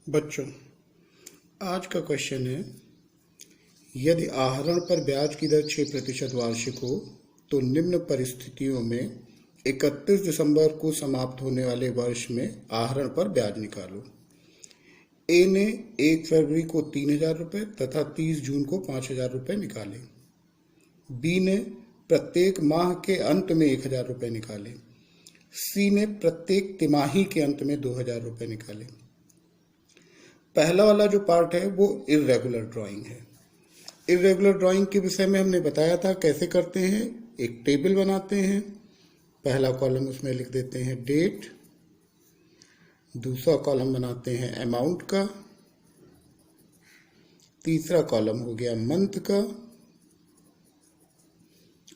बच्चों, आज का क्वेश्चन है, यदि आहरण पर ब्याज की दर 6% वार्षिक हो तो निम्न परिस्थितियों में 31 दिसंबर को समाप्त होने वाले वर्ष में आहरण पर ब्याज निकालो। ए ने 1 फरवरी को 3,000 रुपये तथा 30 जून को 5,000 रुपये निकाले। बी ने प्रत्येक माह के अंत में 1,000 रुपये निकाले। सी ने प्रत्येक तिमाही के अंत में 2,000 रुपये निकाले। पहला वाला जो पार्ट है वो इर्रेगुलर ड्राइंग है। इर्रेगुलर ड्राइंग के विषय में हमने बताया था कैसे करते हैं। एक टेबल बनाते हैं, पहला कॉलम उसमें लिख देते हैं डेट, दूसरा कॉलम बनाते हैं अमाउंट का, तीसरा कॉलम हो गया मंथ का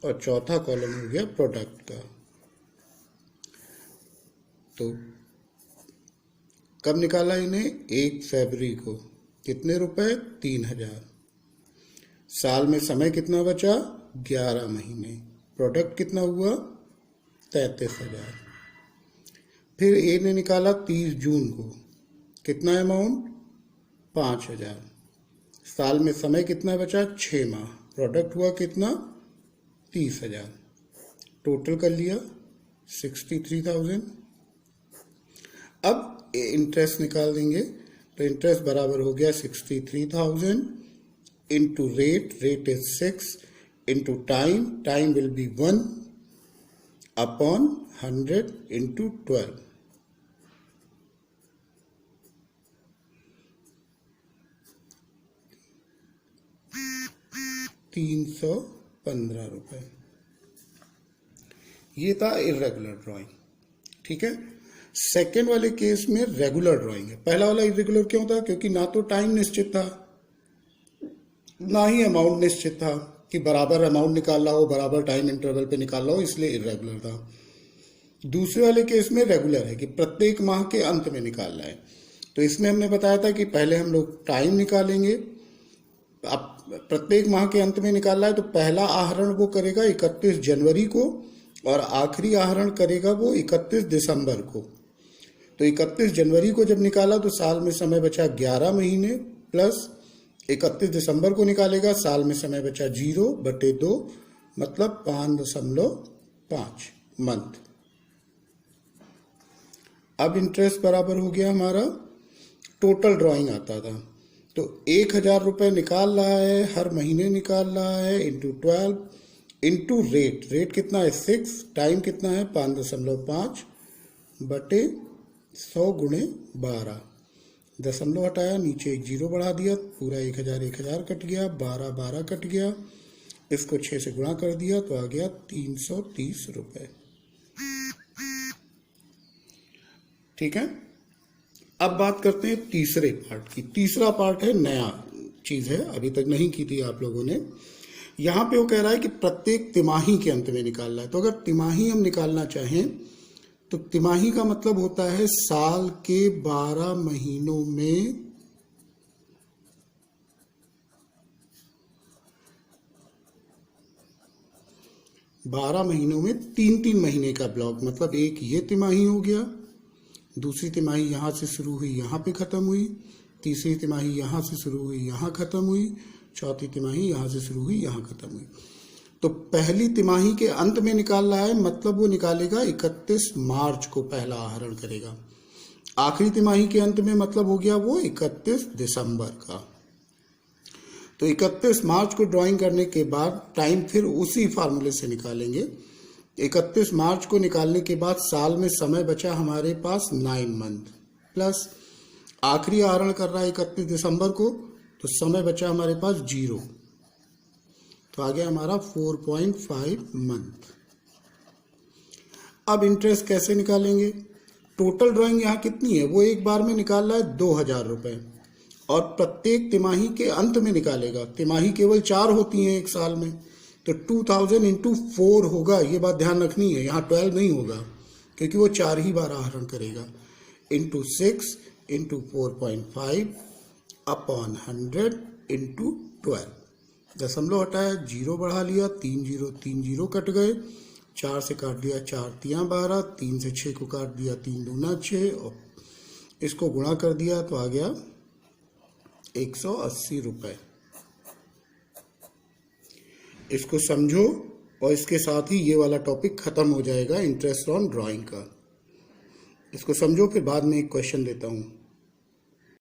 और चौथा कॉलम हो गया प्रोडक्ट का। तो कब निकाला इन्हें? 1 फरवरी को। कितने रुपए? 3,000। साल में समय कितना बचा? 11 महीने। प्रोडक्ट कितना हुआ? 33,000। फिर ए ने निकाला 30 जून को। कितना अमाउंट? 5,000। साल में समय कितना बचा? 6 माह। प्रोडक्ट हुआ कितना? 30,000। टोटल कर लिया 63,000। अब इंटरेस्ट निकाल देंगे तो इंटरेस्ट बराबर हो गया 63,000 into rate is 6 into time will be 1 upon 100 into 12। ₹315। ये था इर्रेगुलर ड्राइंग। ठीक है। सेकेंड वाले केस में रेगुलर ड्राइंग है। पहला वाला इरेगुलर क्यों था? क्योंकि ना तो टाइम निश्चित था ना ही अमाउंट निश्चित था कि बराबर अमाउंट निकालना हो, बराबर टाइम इंटरवल पे निकालना हो, इसलिए इरेगुलर था। दूसरे वाले केस में रेगुलर है कि प्रत्येक माह के अंत में निकालना है। तो इसमें हमने बताया था कि पहले हम लोग टाइम निकालेंगे। अब प्रत्येक माह के अंत में निकालना है तो पहला आहरण वो करेगा 31 जनवरी को और आखिरी आहरण करेगा वो 31 दिसंबर को। तो 31 जनवरी को जब निकाला तो साल में समय बचा 11 महीने, प्लस 31 दिसंबर को निकालेगा, साल में समय बचा 0/2 मतलब 5.5 मंथ। अब इंटरेस्ट बराबर हो गया हमारा, टोटल ड्राइंग आता था तो 1,000 रुपये निकाल रहा है, हर महीने निकाल रहा है, इंटू 12 इंटू रेट कितना है? 6। टाइम कितना है? 5.5 बटे 100 गुणे 12। दशमलव हटाया, नीचे एक 0 बढ़ा दिया, पूरा 1,000 कट गया, 12 कट गया, इसको 6 से गुणा कर दिया तो आ गया 330 रुपये। ठीक है। अब बात करते हैं तीसरे पार्ट की। तीसरा पार्ट है, नया चीज है, अभी तक नहीं की थी आप लोगों ने। यहां पे वो कह रहा है कि प्रत्येक तिमाही के अंत में निकालना है। तो अगर तिमाही हम निकालना चाहें तो तिमाही का मतलब होता है साल के 12 महीनों में 3-3 महीने का ब्लॉक। मतलब एक ये तिमाही हो गया, दूसरी तिमाही यहां से शुरू हुई यहां पे खत्म हुई, तीसरी तिमाही यहां से शुरू हुई यहां खत्म हुई, चौथी तिमाही यहां से शुरू हुई यहां खत्म हुई। तो पहली तिमाही के अंत में निकाल रहा है, मतलब वो निकालेगा 31 मार्च को पहला आहरण करेगा। आखिरी तिमाही के अंत में मतलब हो गया वो 31 दिसंबर का। तो 31 मार्च को ड्राइंग करने के बाद टाइम फिर उसी फार्मूले से निकालेंगे। 31 मार्च को निकालने के बाद साल में समय बचा हमारे पास 9 मंथ, प्लस आखिरी आहरण कर रहा है 31 दिसंबर को, तो समय बचा हमारे पास 0, तो आ गया हमारा 4.5 मंथ। अब इंटरेस्ट कैसे निकालेंगे? टोटल ड्राइंग यहाँ कितनी है वो एक बार में निकाल रहा है 2,000 रुपये और प्रत्येक तिमाही के अंत में निकालेगा। तिमाही केवल 4 होती हैं एक साल में, तो 2,000 इंटू 4 होगा। ये बात ध्यान रखनी है, यहाँ 12 नहीं होगा क्योंकि वो 4 ही बार आहरण करेगा। Into 6 into 4.5 upon 100 into 12। दशमलव हटाया, 0 बढ़ा लिया, 3 0 कट गए, 4 से काट दिया 4 तियां 12, 3 से 6 को काट दिया 3 दूना 6 और इसको गुणा कर दिया तो आ गया 180 रुपए। इसको समझो और इसके साथ ही ये वाला टॉपिक खत्म हो जाएगा इंटरेस्ट ऑन ड्राइंग का। इसको समझो, फिर बाद में एक क्वेश्चन देता हूँ।